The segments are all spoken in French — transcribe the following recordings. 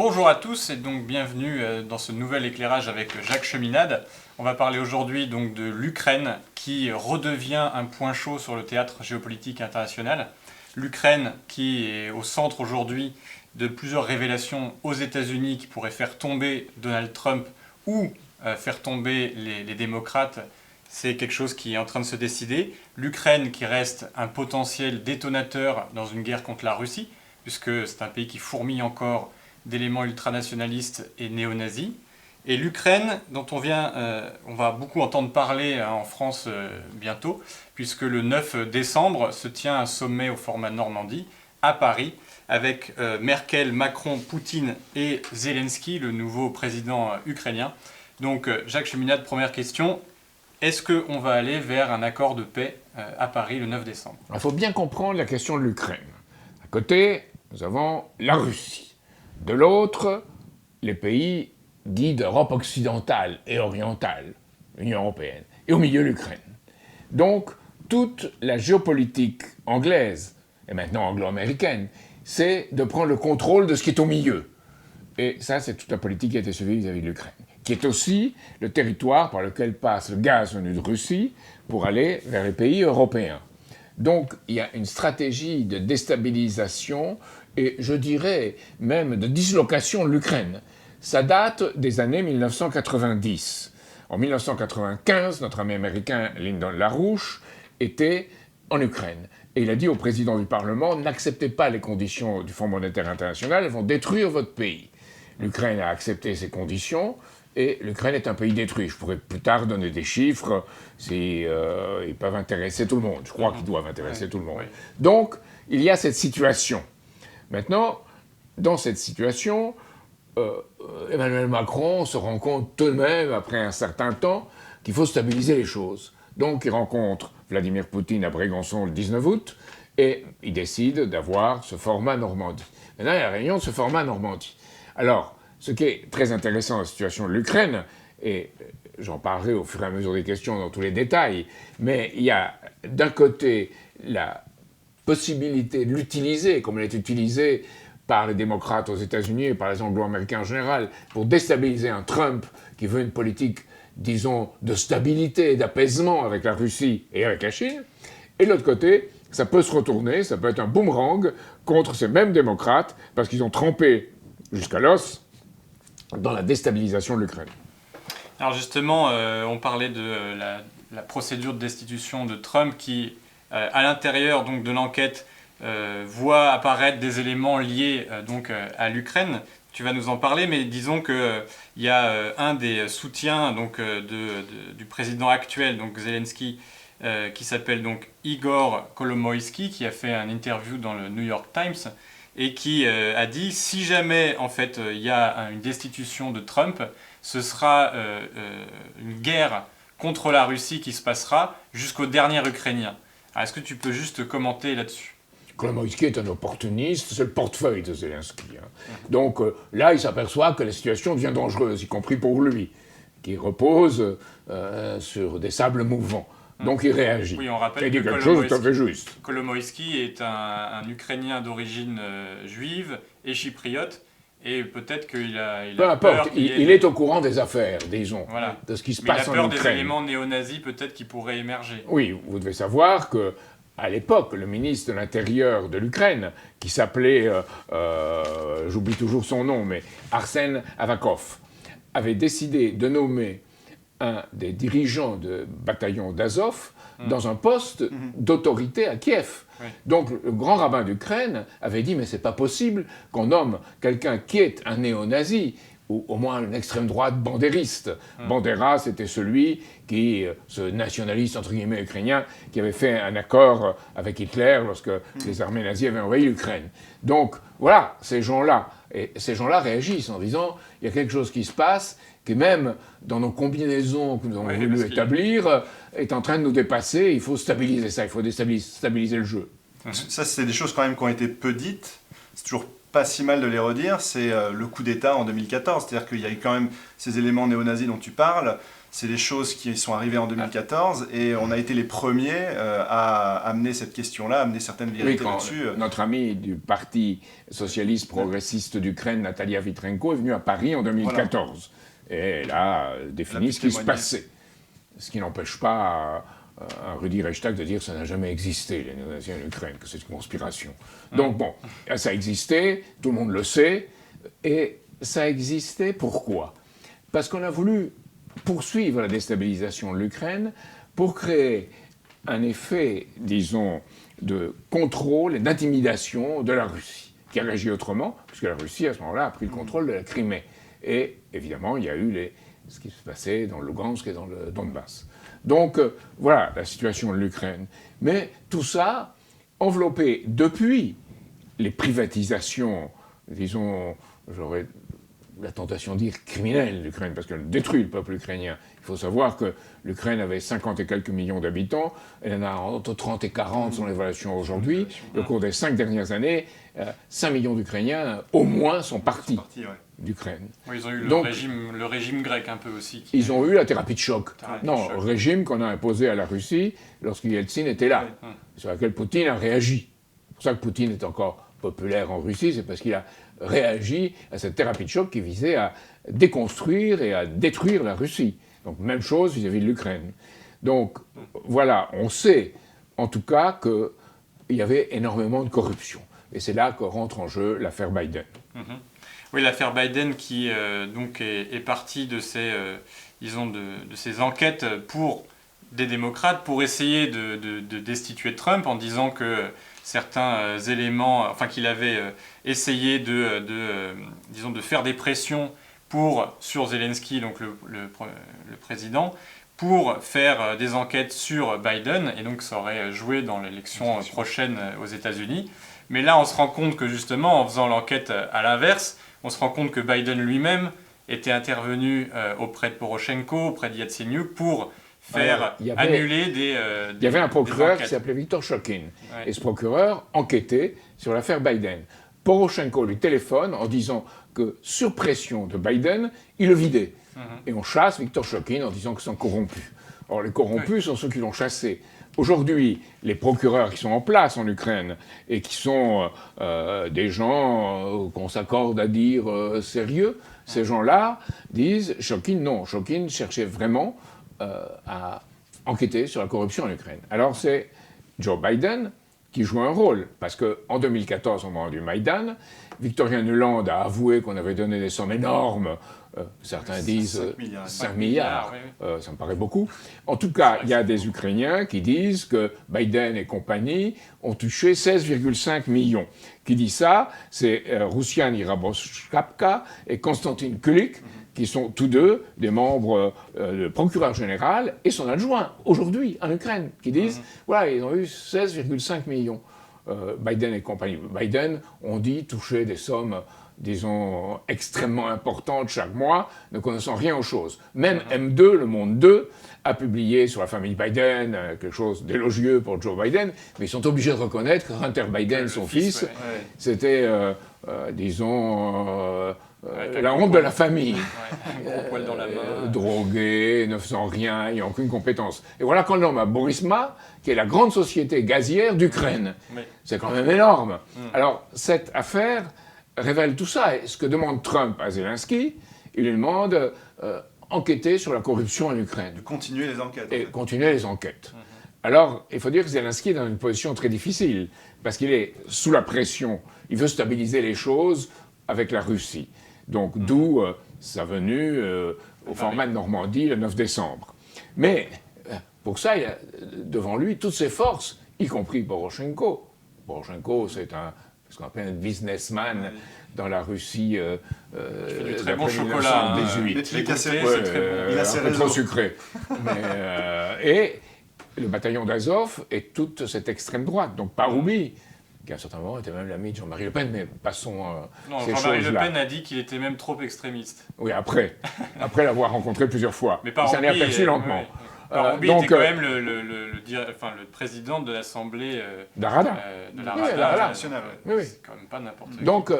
Bonjour à tous et donc bienvenue dans ce nouvel éclairage avec Jacques Cheminade. On va parler aujourd'hui donc de l'Ukraine qui redevient un point chaud sur le théâtre géopolitique international. L'Ukraine qui est au centre aujourd'hui de plusieurs révélations aux États-Unis qui pourraient faire tomber Donald Trump ou faire tomber les démocrates. C'est quelque chose qui est en train de se décider. L'Ukraine qui reste un potentiel détonateur dans une guerre contre la Russie, puisque c'est un pays qui fourmille encore d'éléments ultranationalistes et néo-nazis. Et l'Ukraine, dont on va beaucoup entendre parler en France bientôt, puisque le 9 décembre se tient un sommet au format Normandie à Paris, avec Merkel, Macron, Poutine et Zelensky, le nouveau président ukrainien. Donc Jacques Cheminade, première question, est-ce qu'on va aller vers un accord de paix à Paris le 9 décembre? Il faut bien comprendre la question de l'Ukraine. D'un côté, nous avons la Russie. De l'autre, les pays dits d'Europe occidentale et orientale, l'Union européenne, et au milieu l'Ukraine. Donc, toute la géopolitique anglaise, et maintenant anglo-américaine, c'est de prendre le contrôle de ce qui est au milieu. Et ça, c'est toute la politique qui a été suivie vis-à-vis de l'Ukraine, qui est aussi le territoire par lequel passe le gaz venu de Russie pour aller vers les pays européens. Donc, il y a une stratégie de déstabilisation et, je dirais, même de dislocation de l'Ukraine. Ça date des années 1990. En 1995, notre ami américain Lyndon LaRouche était en Ukraine. Et il a dit au président du Parlement, n'acceptez pas les conditions du Fonds monétaire international, elles vont détruire votre pays. L'Ukraine a accepté ces conditions, et l'Ukraine est un pays détruit. Je pourrais plus tard donner des chiffres, ils peuvent intéresser tout le monde. Je crois qu'ils doivent intéresser tout le monde. Donc, il y a cette situation. Maintenant, dans cette situation, Emmanuel Macron se rend compte tout de même, après un certain temps, qu'il faut stabiliser les choses. Donc, il rencontre Vladimir Poutine à Brégançon le 19 août, et il décide d'avoir ce format Normandie. Maintenant, il y a la réunion de ce format Normandie. Alors, ce qui est très intéressant dans la situation de l'Ukraine, et j'en parlerai au fur et à mesure des questions dans tous les détails, mais il y a d'un côté la possibilité de l'utiliser, comme elle est utilisée par les démocrates aux États-Unis et par les anglo-américains en général, pour déstabiliser un Trump qui veut une politique, disons, de stabilité et d'apaisement avec la Russie et avec la Chine. Et de l'autre côté, ça peut se retourner, ça peut être un boomerang contre ces mêmes démocrates, parce qu'ils ont trempé jusqu'à l'os dans la déstabilisation de l'Ukraine. Alors justement, on parlait de la procédure de destitution de Trump qui, à l'intérieur donc, de l'enquête, voit apparaître des éléments liés à l'Ukraine. Tu vas nous en parler, mais disons qu'il y a un des soutiens donc, du président actuel, donc Zelensky, qui s'appelle donc Igor Kolomoïski, qui a fait une interview dans le New York Times, et qui a dit si jamais en fait il y a une destitution de Trump, ce sera une guerre contre la Russie qui se passera jusqu'au dernier Ukrainien. Alors, est-ce que tu peux juste commenter là-dessus? Kolomoïski est un opportuniste, c'est le portefeuille de Zelensky. Donc là, il s'aperçoit que la situation devient dangereuse, y compris pour lui, qui repose sur des sables mouvants. Donc il réagit. Oui, on rappelle il dit quelque chose de tout à fait juste. Kolomoïski est un Ukrainien d'origine juive et chypriote, et peut-être qu'il a Peu importe, il est au courant des affaires, disons, voilà, de ce qui se passe en Ukraine. Mais il a peur des éléments néo-nazis peut-être qui pourraient émerger. Oui, vous devez savoir que à l'époque, le ministre de l'Intérieur de l'Ukraine, qui s'appelait, j'oublie toujours son nom, mais Arsène Avakov, avait décidé de nommer un des dirigeants de bataillon d'Azov dans un poste d'autorité à Kiev. Oui. Donc le grand rabbin d'Ukraine avait dit « mais c'est pas possible qu'on nomme quelqu'un qui est un néo-nazi » ou au moins une extrême droite bandériste. Bandera, c'était celui qui, ce nationaliste entre guillemets ukrainien, qui avait fait un accord avec Hitler lorsque les armées nazies avaient envahi l'Ukraine. Donc voilà, ces gens-là. Et ces gens-là réagissent en disant il y a quelque chose qui se passe qui même dans nos combinaisons que nous avons voulu établir est en train de nous dépasser. Il faut stabiliser ça, il faut stabiliser le jeu. Ça, c'est des choses quand même qui ont été peu dites. C'est toujours pas si mal de les redire. C'est le coup d'État en 2014. C'est-à-dire qu'il y a eu quand même ces éléments néo-nazis dont tu parles. c'est des choses qui sont arrivées en 2014 et on a été les premiers à amener cette question-là, à amener certaines vérités là-dessus. Notre ami du Parti socialiste progressiste d'Ukraine, Natalia Vitrenko, est venue à Paris en 2014. Voilà. Et elle a défini ce qui se passait. Ce qui n'empêche pas à Rudi Reichstag de dire que ça n'a jamais existé, les néo-nazis en Ukraine, que c'est une conspiration. Donc bon, ça existait, tout le monde le sait, et ça existait pourquoi ? Parce qu'on a voulu poursuivre la déstabilisation de l'Ukraine pour créer un effet, disons, de contrôle et d'intimidation de la Russie, qui a réagi autrement, puisque la Russie, à ce moment-là, a pris le contrôle de la Crimée. Et évidemment, il y a eu ce qui se passait dans le Lugansk et dans le Donbass. Donc, voilà la situation de l'Ukraine. Mais tout ça, enveloppé depuis les privatisations, disons, j'aurais la tentation de dire criminelle, l'Ukraine, parce qu'elle détruit le peuple ukrainien. Il faut savoir que l'Ukraine avait 50 et quelques millions d'habitants, elle en a entre 30 et 40 selon l'évaluation aujourd'hui. Au cours des 5 dernières années, 5 millions d'Ukrainiens, au moins, sont partis d'Ukraine. Oui, ils ont eu le régime grec un peu aussi. Ils ont eu la thérapie de choc. Le régime qu'on a imposé à la Russie lorsque Yeltsin était là, sur laquelle Poutine a réagi. C'est pour ça que Poutine est encore populaire en Russie, c'est parce qu'il a réagi à cette thérapie de choc qui visait à déconstruire et à détruire la Russie. Donc même chose vis-à-vis de l'Ukraine. Donc voilà, on sait en tout cas qu'il y avait énormément de corruption. Et c'est là que rentre en jeu l'affaire Biden. Oui, l'affaire Biden qui donc est partie de ces, disons de ces enquêtes pour des démocrates pour essayer de destituer Trump en disant que certains éléments, enfin qu'il avait essayé disons de faire des pressions sur Zelensky, donc le président, pour faire des enquêtes sur Biden, et donc ça aurait joué dans l'élection prochaine aux États-Unis. Mais là, on se rend compte que justement, en faisant l'enquête à l'inverse, on se rend compte que Biden lui-même était intervenu auprès de Poroshenko, auprès de Yatsenyuk, pour faire annuler des Il y avait un procureur qui s'appelait Viktor Shokin. Ouais. Et ce procureur enquêtait sur l'affaire Biden. Poroshenko lui téléphone en disant que, sur pression de Biden, il le vidait. Et on chasse Viktor Shokin en disant que c'est un corrompu. Or, les corrompus sont ceux qui l'ont chassé. Aujourd'hui, les procureurs qui sont en place en Ukraine et qui sont des gens qu'on s'accorde à dire sérieux, ces gens-là disent Shokin, non. Shokin cherchait vraiment à enquêter sur la corruption en Ukraine. Alors c'est Joe Biden qui joue un rôle, parce qu'en 2014, au moment du Maïdan, Victoria Nuland a avoué qu'on avait donné des sommes énormes, certains disent 5 milliards, ça me paraît beaucoup. En tout cas, il y a des Ukrainiens qui disent que Biden et compagnie ont touché 16,5 millions. Qui dit ça, c'est Roussian Iraboshkapka et Konstantin Kulik, qui sont tous deux des membres du procureur général et son adjoint, aujourd'hui, en Ukraine, qui disent, voilà, ils ont eu 16,5 millions, Biden et compagnie. Biden, on dit, touchait des sommes, disons, extrêmement importantes chaque mois, ne connaissant rien aux choses. Même M2, Le Monde 2, a publié sur la famille Biden quelque chose d'élogieux pour Joe Biden, mais ils sont obligés de reconnaître que Hunter Biden, son fils, c'était, disons... la honte de la famille, poil dans la main. Drogué, ne faisant rien, il n'y a aucune compétence. Et voilà qu'on nomme à Burisma, qui est la grande société gazière d'Ukraine. C'est quand même énorme. Alors, cette affaire révèle tout ça. Et ce que demande Trump à Zelensky, il lui demande enquêter sur la corruption en Ukraine. De continuer les enquêtes. Et continuer les enquêtes. Alors, il faut dire que Zelensky est dans une position très difficile, parce qu'il est sous la pression. Il veut stabiliser les choses avec la Russie. Donc, d'où sa venue au format de Normandie le 9 décembre. Mais, pour ça, il a devant lui toutes ses forces, y compris Poroshenko. Poroshenko, c'est ce qu'on appelle un businessman dans la Russie du très bon chocolat. Il a ses trop sucré. Et le bataillon d'Azov est toute cette extrême droite. Donc, Paroubi, qui à un certain moment était même l'ami de Jean-Marie Le Pen, mais passons ces choses-là. Jean-Marie Le Pen a dit qu'il était même trop extrémiste. Oui, après l'avoir rencontré plusieurs fois. Mais il s'en est aperçu lentement. Paroubi était quand même le président de l'Assemblée de la Rada nationale. Oui. C'est quand même pas n'importe qui. Donc,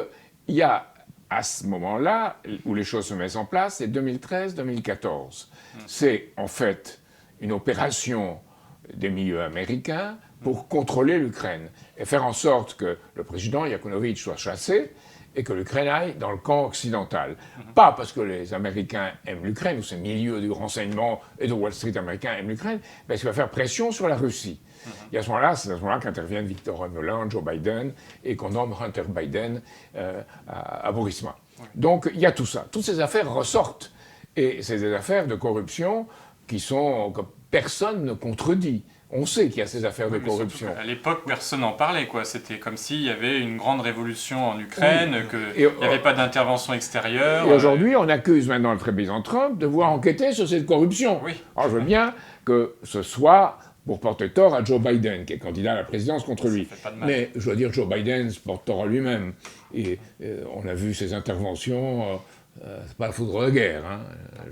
il y a à ce moment-là, où les choses se mettent en place, c'est 2013-2014. C'est en fait une opération des milieux américains pour contrôler l'Ukraine et faire en sorte que le président Yanukovych soit chassé et que l'Ukraine aille dans le camp occidental. Pas parce que les Américains aiment l'Ukraine, ou ces milieux du renseignement et de Wall Street américains aiment l'Ukraine, mais parce qu'il va faire pression sur la Russie. Et à ce moment-là, c'est à ce moment-là qu'interviennent Victor Nuland, Joe Biden, et qu'on nomme Hunter Biden à Burisma. Donc il y a tout ça. Toutes ces affaires ressortent. Et c'est des affaires de corruption que personne ne contredit. On sait qu'il y a ces affaires de corruption. À l'époque, personne n'en parlait, quoi. C'était comme s'il y avait une grande révolution en Ukraine, qu'il n'y avait pas d'intervention extérieure. Et aujourd'hui, on accuse maintenant le président Trump de vouloir enquêter sur cette corruption. Oui. Alors je veux bien que ce soit pour porter tort à Joe Biden, qui est candidat à la présidence contre lui. Mais je dois dire, Joe Biden se porte tort à lui-même. Et on a vu ses interventions, c'est pas la foudre de guerre, hein,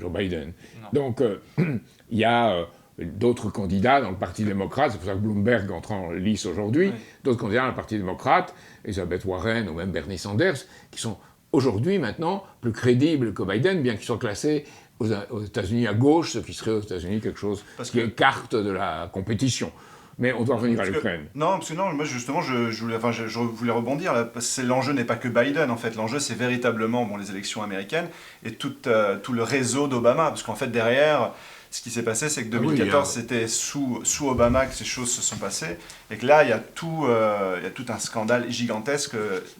Joe Biden. Non. Donc il y a d'autres candidats dans le Parti démocrate, c'est pour ça que Bloomberg entre en lice aujourd'hui, d'autres candidats dans le Parti démocrate, Elizabeth Warren ou même Bernie Sanders, qui sont aujourd'hui maintenant plus crédibles que Biden, bien qu'ils soient classés aux États-Unis à gauche, ce qui serait aux États-Unis quelque chose qui écarte de la compétition. Mais on doit revenir à l'Ukraine. Non, parce que non, moi justement, je voulais rebondir, là, parce que l'enjeu n'est pas que Biden, en fait. L'enjeu, c'est véritablement les élections américaines et tout le réseau d'Obama. Parce qu'en fait, derrière, ce qui s'est passé, c'est que 2014, c'était sous Obama que ces choses se sont passées. Et que là, il y a tout un scandale gigantesque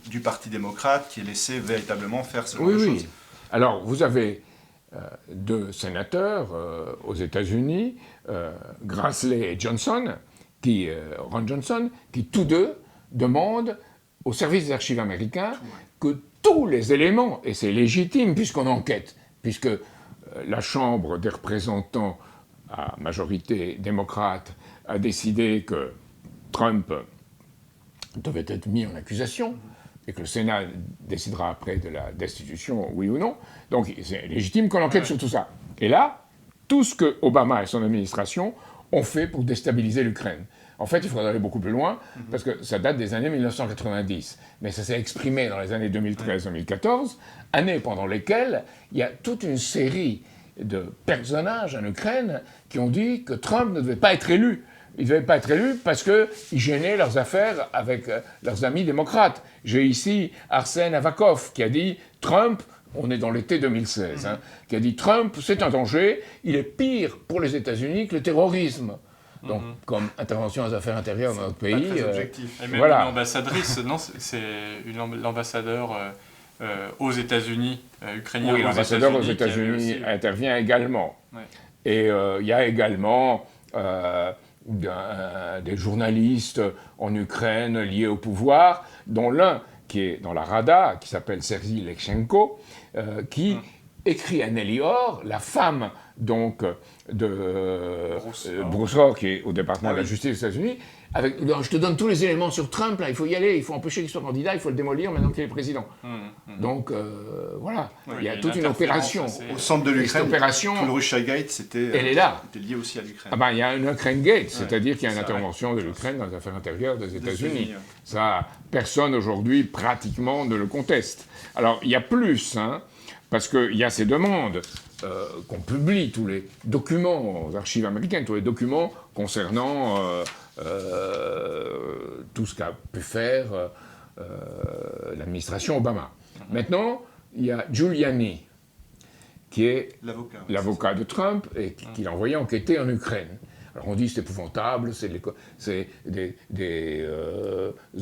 du Parti démocrate qui est laissé véritablement faire ce genre de choses. Alors, vous avez deux sénateurs aux États-Unis, Grassley et Ron Johnson, qui tous deux demandent au service des archives américains que tous les éléments, et c'est légitime puisqu'on enquête, puisque la Chambre des représentants à majorité démocrate a décidé que Trump devait être mis en accusation, et que le Sénat décidera après de la destitution, oui ou non. Donc c'est légitime qu'on enquête sur tout ça. Et là, tout ce que Obama et son administration ont fait pour déstabiliser l'Ukraine. En fait, il faudrait aller beaucoup plus loin, parce que ça date des années 1990. Mais ça s'est exprimé dans les années 2013-2014, années pendant lesquelles il y a toute une série de personnages en Ukraine qui ont dit que Trump ne devait pas être élu. Il ne devait pas être élu parce qu'il gênait leurs affaires avec leurs amis démocrates. J'ai ici Arsène Avakov qui a dit « Trump », on est dans l'été 2016, qui a dit « Trump, c'est un danger, il est pire pour les États-Unis que le terrorisme ». Donc, comme intervention aux affaires intérieures dans notre pays. Pas très objectif. Et même une ambassadrice, non, c'est l'ambassadeur aux États-Unis, ukrainien. Oui, l'ambassadeur aux États-Unis intervient également. Ouais. Et il y a également des journalistes en Ukraine liés au pouvoir, dont l'un qui est dans la Rada, qui s'appelle Sergei Lekchenko, qui écrit à Nelly Orr, la femme donc de Bruce Orr, qui est au département de la justice des États-Unis. Je te donne tous les éléments sur Trump, là, il faut y aller, il faut empêcher qu'il soit candidat, il faut le démolir maintenant qu'il est président. Donc voilà, il y a toute une opération. Au centre de l'Ukraine, tout le Russiagate, c'était lié aussi à l'Ukraine. Il y a un Ukraine Gate, c'est-à-dire qu'il y a une intervention de l'Ukraine dans les affaires intérieures des États-Unis. Ça, personne aujourd'hui pratiquement ne le conteste. Alors il y a plus, parce qu'il y a ces demandes qu'on publie, tous les documents aux archives américaines, tous les documents concernant tout ce qu'a pu faire l'administration Obama. Tout il y a Giuliani, qui est l'avocat de Trump et qui l'a envoyé enquêter en Ukraine. Alors on dit c'est épouvantable, c'est des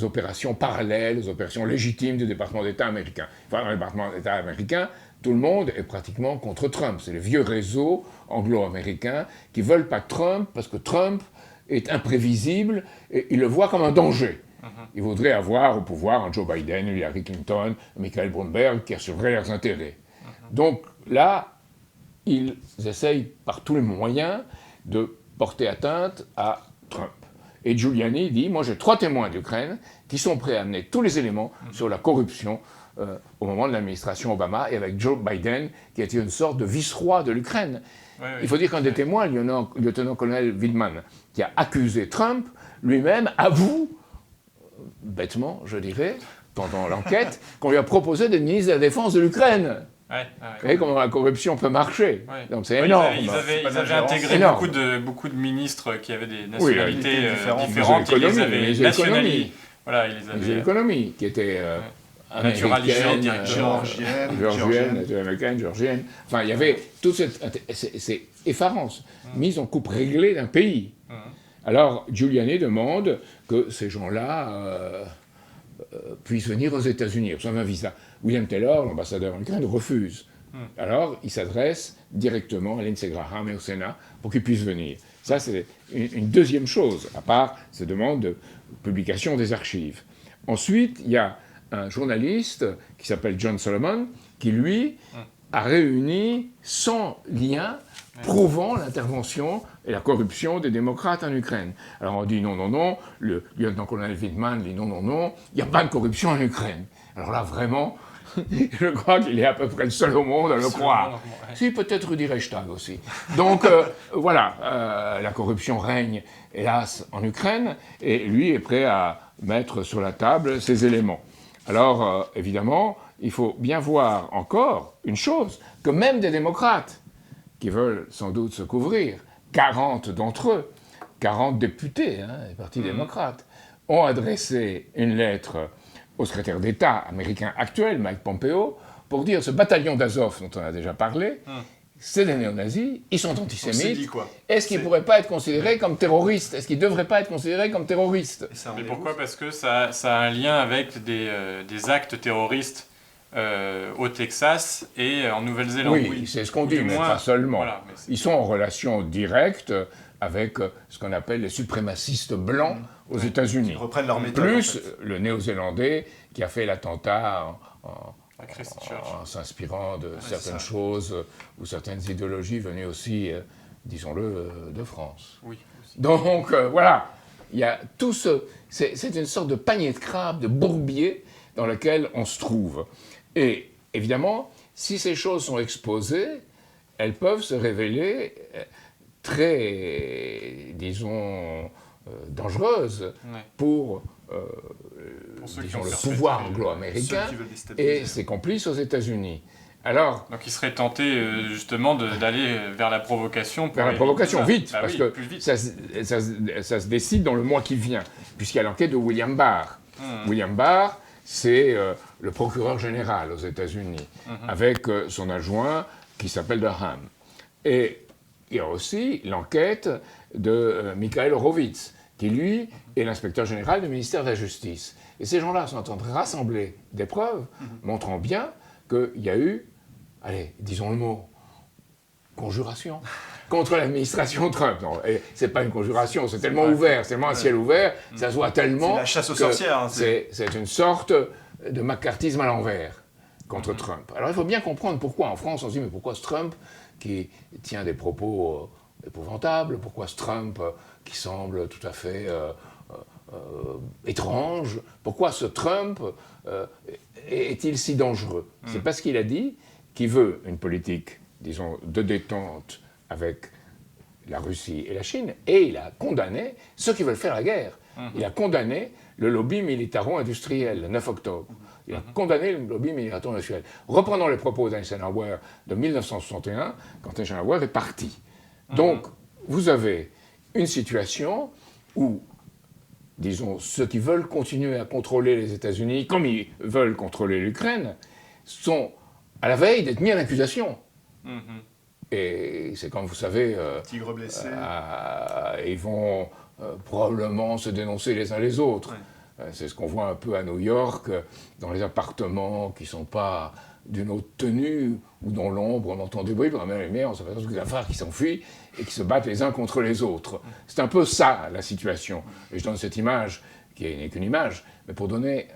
opérations parallèles, des opérations légitimes du département d'État américain. Enfin, dans le département d'État américain, tout le monde est pratiquement contre Trump. C'est les vieux réseaux anglo-américains qui ne veulent pas Trump parce que Trump est imprévisible et ils le voient comme un danger. Ils voudraient avoir au pouvoir un Joe Biden, Hillary Clinton, Michael Bloomberg qui assureraient leurs intérêts. Donc là, ils essayent par tous les moyens de porter atteinte à Trump. Et Giuliani dit, moi j'ai 3 témoins d'Ukraine qui sont prêts à amener tous les éléments sur la corruption au moment de l'administration Obama, et avec Joe Biden, qui était une sorte de vice-roi de l'Ukraine. Il faut dire qu'un des témoins, le lieutenant-colonel Widman, qui a accusé Trump, lui-même avoue, bêtement je dirais, pendant l'enquête, qu'on lui a proposé d'être ministre de la Défense de l'Ukraine. Ouais, Vous voyez comment la corruption peut marcher. Ouais. Donc c'est énorme. Ils avaient intégré beaucoup de ministres qui avaient des nationalités différentes. Ils les avaient nationalisés. Voilà, ils les avaient. Les économies qui étaient naturalisées directement. Géorgienne, américaine, géorgienne. Enfin, il y avait toute cette... C'est effarant. Mise en coupe réglée d'un pays. Alors, Giuliani demande que ces gens-là puissent venir aux États-Unis, reçoivent un visa. William Taylor, l'ambassadeur en Ukraine, refuse. Alors, il s'adresse directement à Lindsey Graham et au Sénat pour qu'ils puissent venir. Ça, c'est une deuxième chose, à part ces demandes de publication des archives. Ensuite, il y a un journaliste qui s'appelle John Solomon, qui, lui, a réuni 100 liens prouvant l'intervention et la corruption des démocrates en Ukraine. Alors on dit non, le lieutenant-colonel Wittmann dit non, il n'y a pas de corruption en Ukraine. Alors là, vraiment, je crois qu'il est à peu près le seul au monde à le croire. Si, peut-être Rudi Reichstag aussi. Donc voilà, la corruption règne, hélas, en Ukraine, et lui est prêt à mettre sur la table ces éléments. Alors, évidemment, il faut bien voir encore une chose, que même des démocrates, qui veulent sans doute se couvrir, 40 d'entre eux, 40 députés des partis démocrates, ont adressé une lettre au secrétaire d'État américain actuel, Mike Pompeo, pour dire ce bataillon d'Azov dont on a déjà parlé, c'est des néo-nazis, ils sont antisémites. Est-ce qu'ils ne pourraient pas être considérés comme terroristes? Est-ce qu'ils ne devraient pas être considérés comme terroristes? Mais pourquoi? Parce que ça a un lien avec des actes terroristes au Texas et en Nouvelle-Zélande. Oui, c'est ce qu'on dit, mais pas seulement. Voilà, ils sont en relation directe avec ce qu'on appelle les suprémacistes blancs aux États-Unis. Ils reprennent leur méthode. Plus le néo-zélandais qui a fait l'attentat en s'inspirant de certaines choses ou certaines idéologies venues aussi, disons-le, de France. Oui, aussi. Donc voilà, il y a tout ce... C'est une sorte de panier de crabes, de bourbier dans lequel on se trouve. Et évidemment, si ces choses sont exposées, elles peuvent se révéler très, disons, dangereuses pour disons, le pouvoir anglo-américain et ses complices aux États-Unis. Alors, donc il serait tenté justement d'aller vers la provocation. Vers la provocation, vite, parce que ça se décide dans le mois qui vient, puisqu'il y a l'enquête de William Barr. William Barr, c'est le procureur général aux États-Unis, avec son adjoint qui s'appelle Durham. Et il y a aussi l'enquête de Mikhail Horowitz, qui lui est l'inspecteur général du ministère de la Justice. Et ces gens-là sont en train de rassembler des preuves montrant bien qu'il y a eu, allez, disons le mot, conjuration contre l'administration Trump. Non, c'est pas une conjuration, c'est tellement ouvert, c'est tellement un ciel ouvert, ça se voit tellement. C'est la chasse aux sorcières. C'est une sorte de macartisme à l'envers contre Trump. Alors il faut bien comprendre pourquoi. En France, on se dit, mais pourquoi ce Trump qui tient des propos épouvantables, pourquoi ce Trump qui semble tout à fait étrange, pourquoi ce Trump est-il si dangereux? C'est parce qu'il a dit qu'il veut une politique, disons, de détente avec la Russie et la Chine, et il a condamné ceux qui veulent faire la guerre. Il a condamné le lobby militaro-industriel, le 9 octobre. Il a condamné le lobby militaro-industriel. Reprenons les propos d'Eisenhower de 1961, quand Eisenhower est parti. Donc, vous avez une situation où, disons, ceux qui veulent continuer à contrôler les États-Unis, comme ils veulent contrôler l'Ukraine, sont à la veille d'être mis en accusation. Et c'est comme vous savez, tigre blessé. Ils vont probablement se dénoncer les uns les autres. C'est ce qu'on voit un peu à New York, dans les appartements qui ne sont pas d'une haute tenue, ou dans l'ombre, on entend du bruit, puis on met la lumière, on s'aperçoit que des affaires qui s'enfuient et qui se battent les uns contre les autres. C'est un peu ça, la situation. Et je donne cette image, qui n'est qu'une image, mais pour donner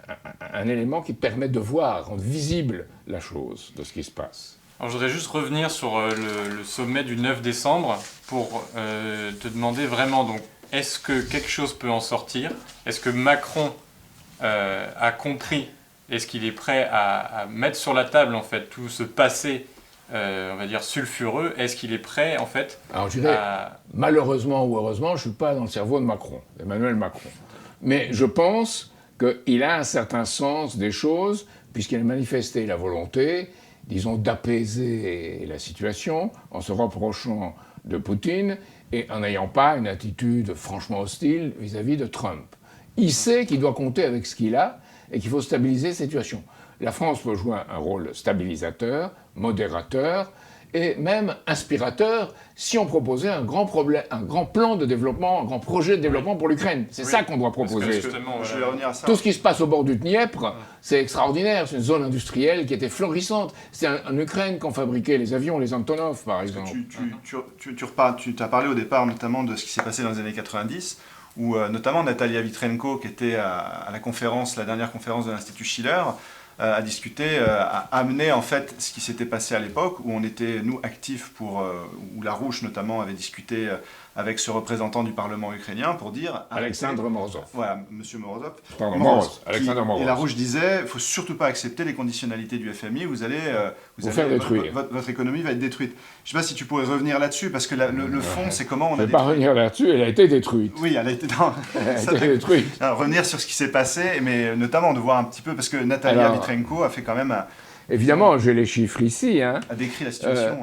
un élément qui permet de voir, rendre visible la chose de ce qui se passe. Alors, je voudrais juste revenir sur le sommet du 9 décembre pour te demander vraiment, donc, est-ce que quelque chose peut en sortir? Est-ce que Macron a compris? Est-ce qu'il est prêt à mettre sur la table, en fait, tout ce passé, on va dire, sulfureux? Est-ce qu'il est prêt, en fait, Alors, je dirais, malheureusement ou heureusement, je ne suis pas dans le cerveau de Macron, Emmanuel Macron. Mais je pense qu'il a un certain sens des choses, puisqu'il a manifesté la volonté, disons, d'apaiser la situation en se rapprochant de Poutine et en n'ayant pas une attitude franchement hostile vis-à-vis de Trump. Il sait qu'il doit compter avec ce qu'il a et qu'il faut stabiliser la situation. La France peut jouer un rôle stabilisateur, modérateur et même inspirateur si on proposait un grand plan de développement, un grand projet de développement pour l'Ukraine. C'est ça qu'on doit proposer. Je vais revenir à ça. Tout ce qui se passe au bord du Dniepr, c'est extraordinaire. C'est une zone industrielle qui était florissante. C'est en Ukraine qu'on fabriquait les avions, les Antonov, par exemple. Tu as parlé au départ notamment de ce qui s'est passé dans les années 90, où notamment Natalia Vitrenko, qui était à la dernière conférence de l'Institut Schiller, a discuté, a amené en fait ce qui s'était passé à l'époque, où on était, nous, actifs où Larouche notamment avait discuté avec ce représentant du Parlement ukrainien pour dire... Alexandre Morozov. Voilà, monsieur Morozov. Pardon, Moroz, Alexandre Morozov. Et Larouche disait, il ne faut surtout pas accepter les conditionnalités du FMI, vous allez faire détruire. Votre économie va être détruite. Je ne sais pas si tu pourrais revenir là-dessus, parce que le fond, c'est comment on a... Je ne vais pas revenir là-dessus, elle a été détruite. Oui, elle a été détruite. Revenir sur ce qui s'est passé, mais notamment de voir un petit peu, parce que Natalia Vitrenko a fait quand même... Évidemment, j'ai les chiffres ici. A décrit la situation...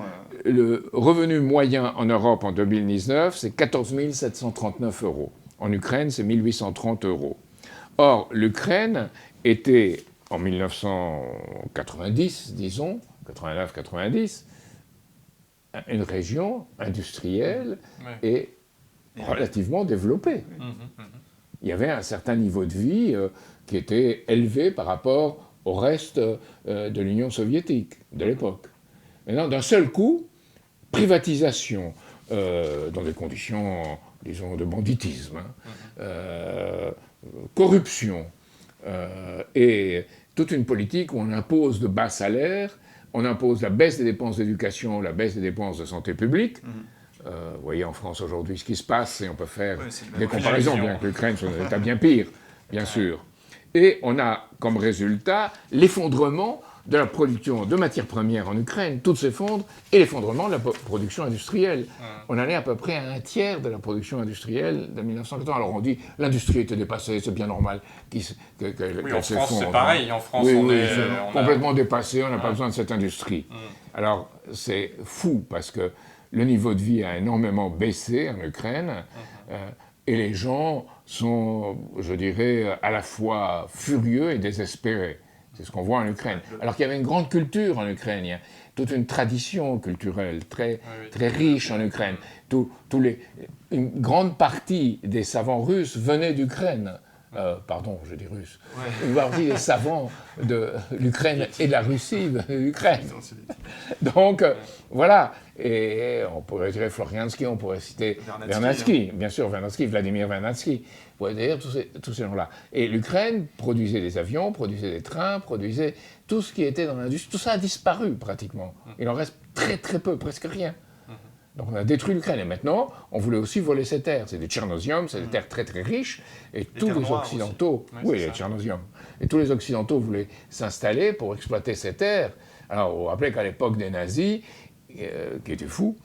Le revenu moyen en Europe en 2019, c'est 14 739 €. En Ukraine, c'est 1 830 €. Or, l'Ukraine était, en 1990, disons, 89-90, une région industrielle et relativement développée. Il y avait un certain niveau de vie qui était élevé par rapport au reste de l'Union soviétique de l'époque. Maintenant, d'un seul coup, privatisation dans des conditions, disons, de banditisme, corruption, et toute une politique où on impose de bas salaires, on impose la baisse des dépenses d'éducation, la baisse des dépenses de santé publique. Vous voyez en France aujourd'hui ce qui se passe, et on peut faire des comparaisons, bien que l'Ukraine soit dans un état bien pire, bien sûr. Et on a comme résultat l'effondrement de la production de matières premières en Ukraine, tout s'effondre, et l'effondrement de la production industrielle. On en est à peu près à un tiers de la production industrielle de 1980. Alors on dit l'industrie était dépassée, c'est bien normal qu'elle s'effondre. Oui, en France c'est pareil, en France on est complètement dépassé, on n'a pas besoin de cette industrie. Alors c'est fou parce que le niveau de vie a énormément baissé en Ukraine, et les gens sont, je dirais, à la fois furieux et désespérés. C'est ce qu'on voit en Ukraine. Alors qu'il y avait une grande culture en Ukraine, il y a toute une tradition culturelle très riche en Ukraine. Une grande partie des savants russes venaient d'Ukraine. Pardon, je dis russe. Une partie des savants de l'Ukraine et de la Russie venaient d'Ukraine. Donc, voilà. Et on pourrait dire Floriansky, on pourrait citer Vernadsky, bien sûr, Vladimir Vernadsky. Vous voyez d'ailleurs tous ces gens-là. Et l'Ukraine produisait des avions, produisait des trains, produisait tout ce qui était dans l'industrie. Tout ça a disparu pratiquement. Il en reste très très peu, presque rien. Donc on a détruit l'Ukraine. Et maintenant, on voulait aussi voler ces terres. C'est des tchernosiums, c'est des terres très très riches. Et tous les Occidentaux... Oui, les tchernosiums. Et tous les Occidentaux voulaient s'installer pour exploiter ces terres. Alors, vous vous rappelez qu'à l'époque des nazis, qui étaient fous,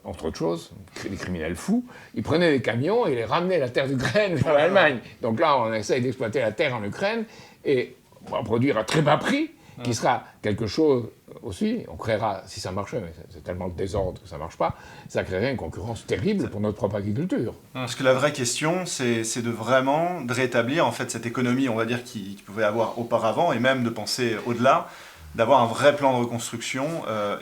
entre autres choses, des criminels fous, ils prenaient des camions et les ramenaient la terre d'Ukraine vers l'Allemagne. Donc là, on essaye d'exploiter la terre en Ukraine et on va produire à très bas prix, qui sera quelque chose aussi, on créera, si ça marchait, mais c'est tellement de désordre que ça ne marche pas, ça créerait une concurrence terrible pour notre propre agriculture. Parce que la vraie question, c'est de rétablir en fait cette économie, on va dire, qu'il pouvait avoir auparavant, et même de penser au-delà, d'avoir un vrai plan de reconstruction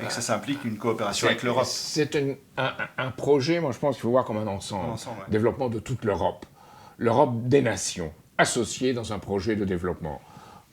et que ça implique une coopération avec l'Europe. C'est un projet, moi je pense qu'il faut voir comme un ensemble. Développement de toute l'Europe. L'Europe des nations, associées dans un projet de développement.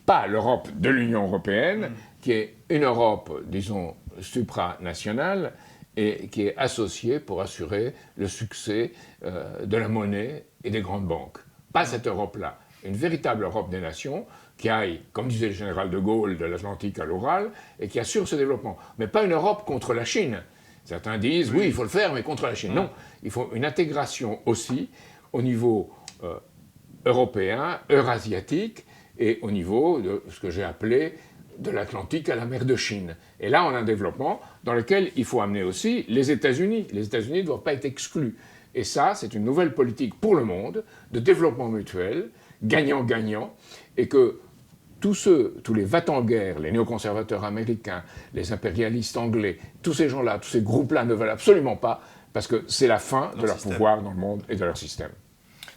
Pas l'Europe de l'Union européenne, qui est une Europe, disons, supranationale, et qui est associée pour assurer le succès de la monnaie et des grandes banques. Pas cette Europe-là. Une véritable Europe des nations, qui aille, comme disait le général de Gaulle, de l'Atlantique à l'Oural, et qui assure ce développement. Mais pas une Europe contre la Chine. Certains disent, oui, il faut le faire, mais contre la Chine. Non, il faut une intégration aussi au niveau européen, eurasiatique, et au niveau de ce que j'ai appelé de l'Atlantique à la mer de Chine. Et là, on a un développement dans lequel il faut amener aussi les États-Unis. Les États-Unis ne doivent pas être exclus. Et ça, c'est une nouvelle politique pour le monde, de développement mutuel, gagnant-gagnant, et que tous les va-t-en-guerre, les néoconservateurs américains, les impérialistes anglais, tous ces gens-là, tous ces groupes-là ne veulent absolument pas, parce que c'est la fin de leur pouvoir dans le monde et de leur système.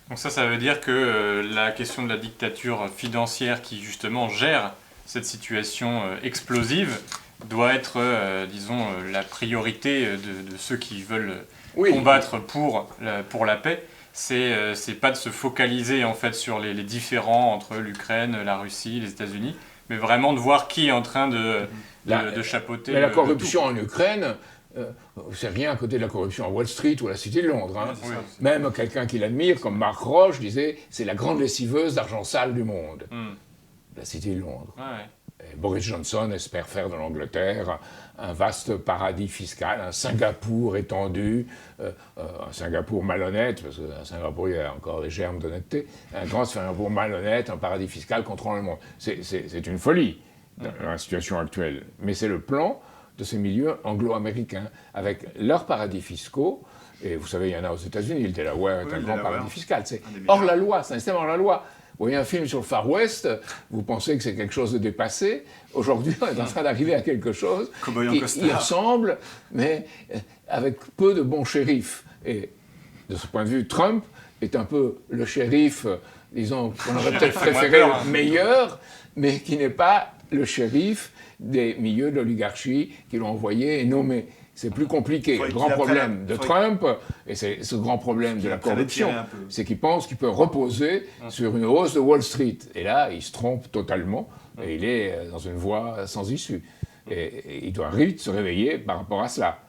Donc ça veut dire que la question de la dictature financière qui justement gère cette situation explosive doit être, disons, la priorité de ceux qui veulent combattre pour la paix. C'est pas de se focaliser en fait sur les différends entre l'Ukraine, la Russie, les États-Unis, mais vraiment de voir qui est en train de chapeauter. Mais la corruption en Ukraine, c'est rien à côté de la corruption à Wall Street ou à la Cité de Londres. Hein. Oui, même quelqu'un qui l'admire, comme Mark Roche, disait c'est la grande lessiveuse d'argent sale du monde. La Cité de Londres. Et Boris Johnson espère faire de l'Angleterre un vaste paradis fiscal, un Singapour étendu, un Singapour malhonnête, parce qu'à Singapour il y a encore des germes d'honnêteté, un grand Singapour malhonnête, un paradis fiscal contrôlant le monde. C'est une folie dans la situation actuelle. Mais c'est le plan de ces milieux anglo-américains, avec leurs paradis fiscaux, et vous savez, il y en a aux États-Unis, le Delaware est un grand paradis fiscal. C'est hors la loi, c'est un système hors la loi. Vous voyez un film sur le Far West, vous pensez que c'est quelque chose de dépassé. Aujourd'hui, on est en train d'arriver à quelque chose qui y ressemble, mais avec peu de bons shérifs. Et de ce point de vue, Trump est un peu le shérif, disons, qu'on aurait peut-être préféré meilleur, mais qui n'est pas le shérif des milieux de l'oligarchie qui l'ont envoyé et nommé. C'est plus compliqué. Le grand problème de Trump, et c'est ce grand problème de la corruption, c'est qu'il pense qu'il peut reposer sur une hausse de Wall Street. Et là, il se trompe totalement, et il est dans une voie sans issue. Et il doit vite se réveiller par rapport à cela.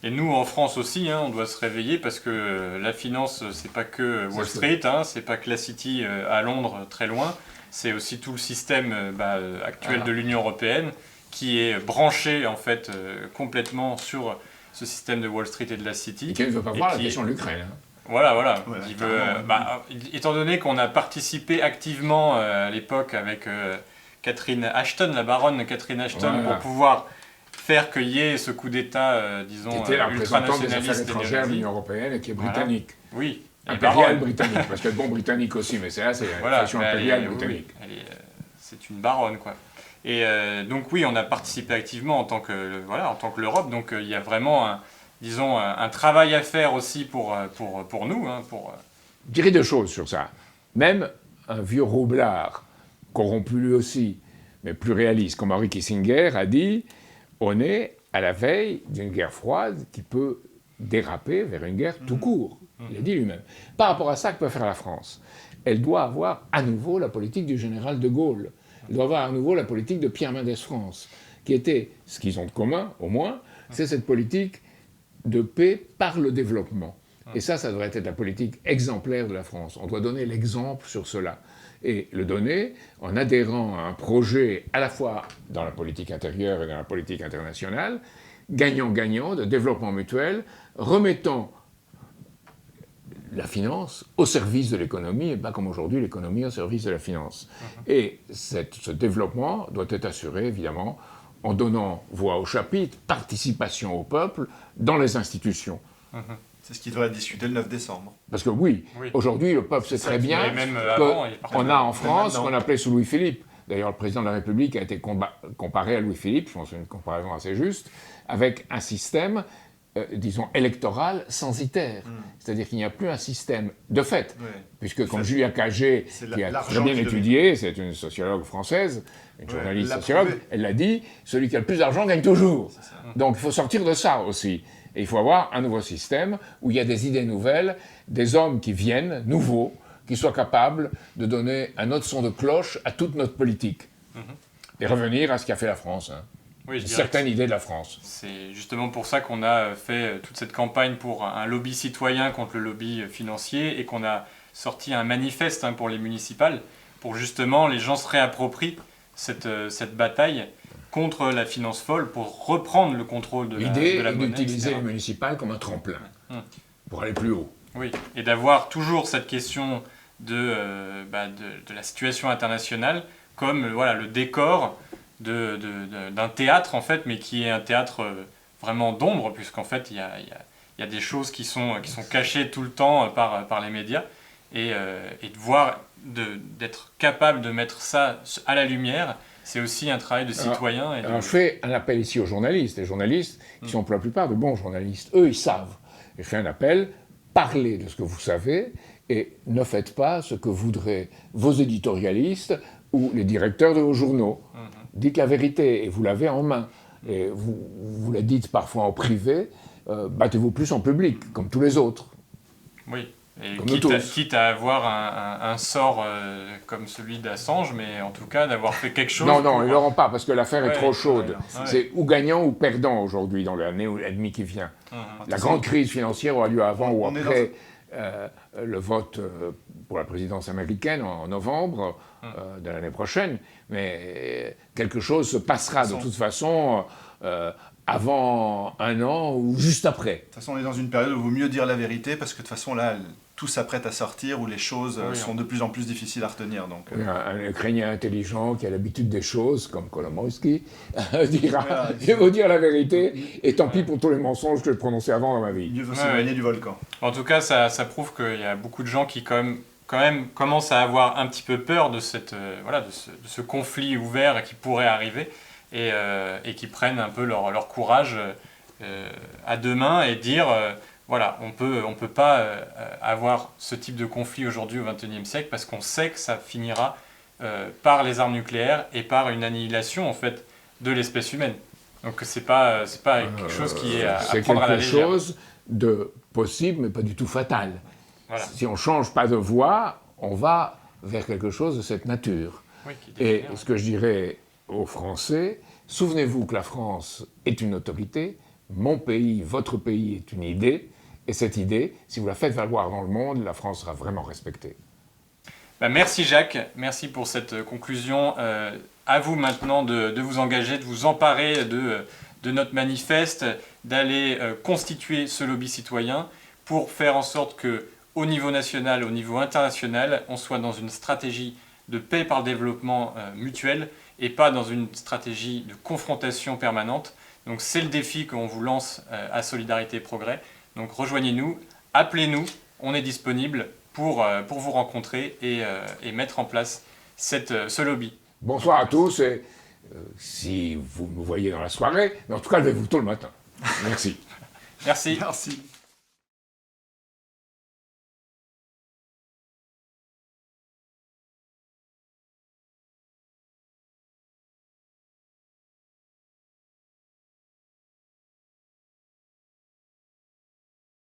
Et nous, en France aussi, on doit se réveiller parce que la finance, c'est pas que Wall Street, c'est pas que la City à Londres, très loin. C'est aussi tout le système actuel de l'Union européenne qui est branché en fait complètement sur ce système de Wall Street et de la City. Et qui ne veut pas voir la question de l'Ukraine. Voilà. Il veut, étant donné qu'on a participé activement à l'époque avec Catherine Ashton, la baronne Catherine Ashton, pour pouvoir faire qu'il y ait ce coup d'État, disons, qui était la représentante des affaires étrangères de l'Union européenne et qui est britannique. Oui. Impériale britannique, parce qu'il y a de bons britanniques aussi, mais c'est la question impériale britannique. C'est une baronne, quoi. Et donc oui, on a participé activement en tant que l'Europe, donc il y a vraiment un travail à faire aussi pour nous. Je dirais deux choses sur ça. Même un vieux roublard, corrompu lui aussi, mais plus réaliste, comme Henry Kissinger a dit, on est à la veille d'une guerre froide qui peut déraper vers une guerre tout court. Il a dit lui-même. Par rapport à ça, que peut faire la France? Elle doit avoir à nouveau la politique du général de Gaulle. Elle doit avoir à nouveau la politique de Pierre Mendès France, qui était, ce qu'ils ont de commun, au moins, c'est cette politique de paix par le développement. Et ça devrait être la politique exemplaire de la France. On doit donner l'exemple sur cela. Et le donner en adhérant à un projet à la fois dans la politique intérieure et dans la politique internationale, gagnant-gagnant, de développement mutuel, remettant la finance au service de l'économie, et pas comme aujourd'hui l'économie au service de la finance. Et ce développement doit être assuré, évidemment, en donnant voix au chapitre, participation au peuple dans les institutions. C'est ce qui devrait être discuté le 9 décembre. Parce que oui. Aujourd'hui, le peuple sait très bien qu'on a en France ce qu'on appelait sous Louis-Philippe. D'ailleurs, le président de la République a été comparé à Louis-Philippe, je pense que c'est une comparaison assez juste, avec un système disons, électorale censitaire. C'est-à-dire qu'il n'y a plus un système de fait, puisque comme Julia Cagé, qui a très bien étudié, c'est une sociologue française, une journaliste sociologue, elle l'a dit, celui qui a le plus d'argent gagne toujours. Donc il faut sortir de ça aussi. Et il faut avoir un nouveau système où il y a des idées nouvelles, des hommes qui viennent, nouveaux, qui soient capables de donner un autre son de cloche à toute notre politique. Et revenir à ce qu'a fait la France. Oui, une certaine idée de la France. C'est justement pour ça qu'on a fait toute cette campagne pour un lobby citoyen contre le lobby financier et qu'on a sorti un manifeste pour les municipales pour justement les gens se réapproprient cette bataille contre la finance folle pour reprendre le contrôle de la monnaie. L'idée est d'utiliser les municipales comme un tremplin pour aller plus haut. Oui, et d'avoir toujours cette question de la situation internationale comme le décor d'un théâtre, en fait, mais qui est un théâtre vraiment d'ombre, puisqu'en fait, il y a des choses qui sont cachées tout le temps par les médias, et de voir d'être capable de mettre ça à la lumière, c'est aussi un travail de citoyen. Je fais un appel ici aux journalistes. Les journalistes, qui sont pour la plupart de bons journalistes, eux, ils savent. Je fais un appel, parlez de ce que vous savez et ne faites pas ce que voudraient vos éditorialistes ou les directeurs de vos journaux. Dites la vérité et vous l'avez en main. Et vous la dites parfois en privé, battez-vous plus en public, comme tous les autres. Oui. Et comme quitte à avoir un sort comme celui d'Assange, mais en tout cas d'avoir fait quelque chose. Non, ils ne l'auront pas, parce que l'affaire est trop chaude. Ouais. C'est ou gagnant ou perdant aujourd'hui, dans l'année et demie qui vient. La grande crise financière aura lieu avant ou après le vote pour la présidence américaine en novembre de l'année prochaine. Mais quelque chose se passera de toute façon avant un an ou juste après. De toute façon, on est dans une période où il vaut mieux dire la vérité, parce que de toute façon, là, tout s'apprête à sortir, où les choses sont de plus en plus difficiles à retenir. Donc, un Ukrainien intelligent qui a l'habitude des choses, comme Kolomoïski, dira « Je vais vous dire la vérité, et tant pis pour tous les mensonges que j'ai prononcés avant dans ma vie. » Mieux vaut s'éloigner du volcan. En tout cas, ça prouve qu'il y a beaucoup de gens qui quand même commencent à avoir un petit peu peur de, de ce conflit ouvert qui pourrait arriver, et qui prennent un peu leur courage à deux mains et dire voilà, on peut pas avoir ce type de conflit aujourd'hui au XXIe siècle, parce qu'on sait que ça finira par les armes nucléaires et par une annihilation en fait de l'espèce humaine. Donc c'est pas quelque chose qui est à prendre à la légère. C'est quelque chose de possible, mais pas du tout fatal. Voilà. Si on change pas de voie, on va vers quelque chose de cette nature. Oui, et ce que je dirais aux Français, souvenez-vous que la France est une autorité, mon pays, votre pays est une idée, et cette idée, si vous la faites valoir dans le monde, la France sera vraiment respectée. Merci Jacques, merci pour cette conclusion. À vous maintenant de vous engager, de vous emparer de notre manifeste, d'aller constituer ce lobby citoyen pour faire en sorte que, au niveau national, au niveau international, on soit dans une stratégie de paix par le développement mutuel et pas dans une stratégie de confrontation permanente. Donc c'est le défi qu'on vous lance à Solidarité et Progrès. Donc rejoignez-nous, appelez-nous, on est disponible pour vous rencontrer et mettre en place ce lobby. Bonsoir à tous, et si vous me voyez dans la soirée, mais en tout cas levez-vous tôt le matin. Merci. Merci. Merci.